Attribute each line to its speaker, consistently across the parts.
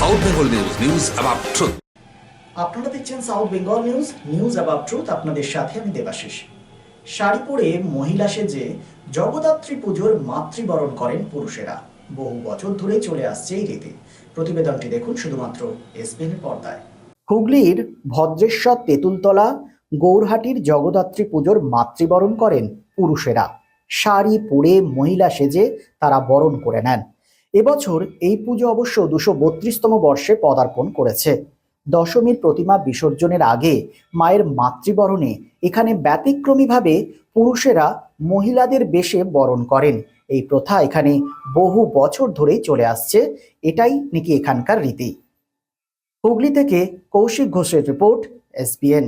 Speaker 1: South Bengal news, news about truth.
Speaker 2: আপনারা দেখছেন south Bengal news, news about truth. আপনাদের সাথে আমি দেবাশিস। শাড়ি পরে মহিলা সেজে জগদ্ধাত্রী পুজোর মাতৃবরণ করেন পুরুষেরা। বহু বছর ধরে চলে আসছে এই রীতি। প্রতিবেদনটি দেখুন শুধুমাত্র এসবিএন পর্দায়। হুগলির ভদ্রেশ্বর তেঁতুলতলা গৌরহাটির জগদ্ধাত্রী পুজোর মাতৃবরণ করেন পুরুষেরা। শাড়ি পরে মহিলা সেজে তারা বরণ করে নেন। এবছর এই পুজো অবশ্য 232তম বর্ষে পদার্পণ করেছে। দশমীর প্রতিমা বিসর্জনের আগে মায়ের মাতৃবরণে এখানে ব্যতিক্রমীভাবে পুরুষেরা মহিলাদের বেশে বরণ করেন। এই প্রথা এখানে বহু বছর ধরেই চলে আসছে। এটাই নাকি এখানকার রীতি। হুগলি থেকে কৌশিক ঘোষের রিপোর্ট, এসবিএন।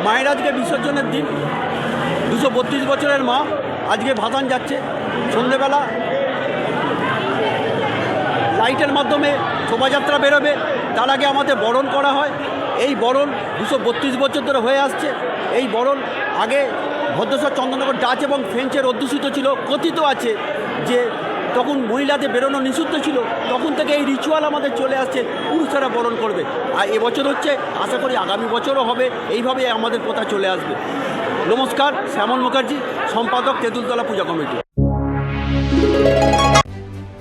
Speaker 3: মায়ের আজকে বিসর্জনের দিন। 232 বছরের মা আজকে ভাসান যাচ্ছে। সন্ধেবেলা লাইটের মাধ্যমে শোভাযাত্রা বেরোবে, তার আগে আমাদের বরণ করা হয়। এই বরণ 232 বছর ধরে হয়ে আসছে। এই বরণ আগে ভদ্রেশ্বর চন্দননগর ডাচ এবং ফ্রেঞ্চের অধ্যুষিত ছিল। কথিত আছে যে তখন মহিলাদের বেরোনো নিষিদ্ধ ছিল, তখন থেকে এই রিচুয়াল আমাদের চলে আসছে, পুরুষেরা বরণ করবে। আর এবছর হচ্ছে, আশা করি আগামী বছরও হবে, এইভাবে আমাদের প্রথা চলে আসবে। নমস্কার, শ্যামল মুখার্জি, সম্পাদক তেঁতুলতলা পূজা কমিটি।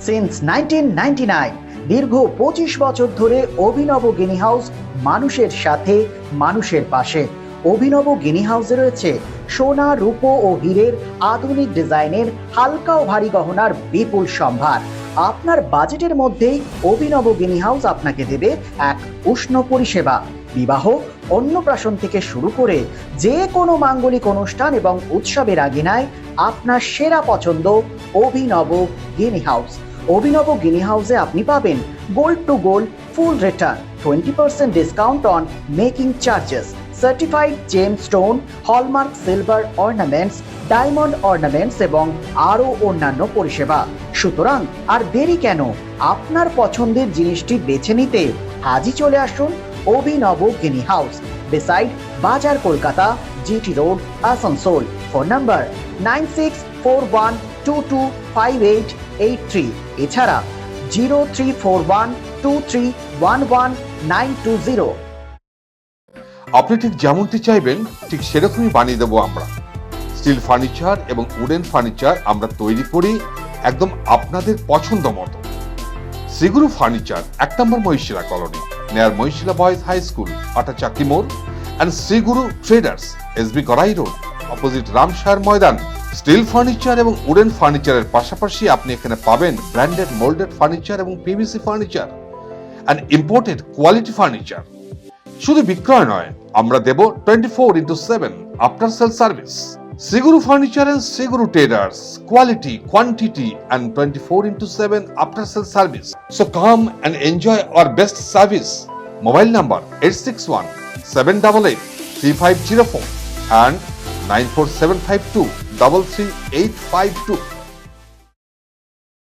Speaker 2: সিন্স 1999 দীর্ঘ 25 বছর ধরে অভিনব গিনি হাউস মানুষের সাথে, মানুষের পাশে। অভিনব গিনি হাউসে রয়েছে সোনা, রূপো ও হীরের আধুনিক ডিজাইনের হালকা ও ভারী গহনার বিপুল সম্ভার। আপনার বাজেটের মধ্যেই অভিনব গিনি হাউস আপনাকে দেবে এক উষ্ণ পরিষেবা। বিবাহ, অন্নপ্রাশন থেকে শুরু করে যে কোনো মাঙ্গলিক অনুষ্ঠান এবং উৎসবের আগিনায় আপনার সেরা পছন্দ অভিনব গিনি হাউস। অভিনব গিনি হাউসে আপনি পাবেন gold two gold full return, 20% discount on making charges, certified gemstone, hallmark silver ornaments, diamond ornaments এবং আরও অন্যান্য পরিষেবা। সুতরাং আর দেরি কেন? আপনার পছন্দের জিনিসটি বেছে নিতে আজই চলে আসুন অভিনব গিনি হাউস, বিসাইড বাজার, Kolkata, GT road, Asansol. Phone number 9641225883, এছাড়া 0341231190।
Speaker 4: আপনি ঠিক যেমনটি চাইবেন ঠিক সেরকমই বানিয়ে দেবো আমরা। স্টিল ফার্নিচার এবং উডেন ফার্নিচার আমরা তৈরি করি একদম আপনাদের পছন্দ মতো। শ্রীগুরু ফার্নিচার, 1 নম্বর Mahishila colony, near Mahishila boys high school, আটা চাকি মোড়, and Shriguru traders, SB Garai road, opposite Ramshayar ময়দান। স্টিল ফার্নিচার এবং উডেন ফার্নিচারের পাশাপাশি আপনি এখানে পাবেন ব্র্যান্ডেড মোল্ডেড ফার্নিচার এবং PVC furniture and imported quality furniture. শুধু বিক্রয় নয়, আমরা দেব 24/7 after sale service. Shriguru furniture and Shri Guru traders, quality, quantity and 24/7 after sale service. So come and enjoy our best service. Mobile number 8617883504 and 94752 33852.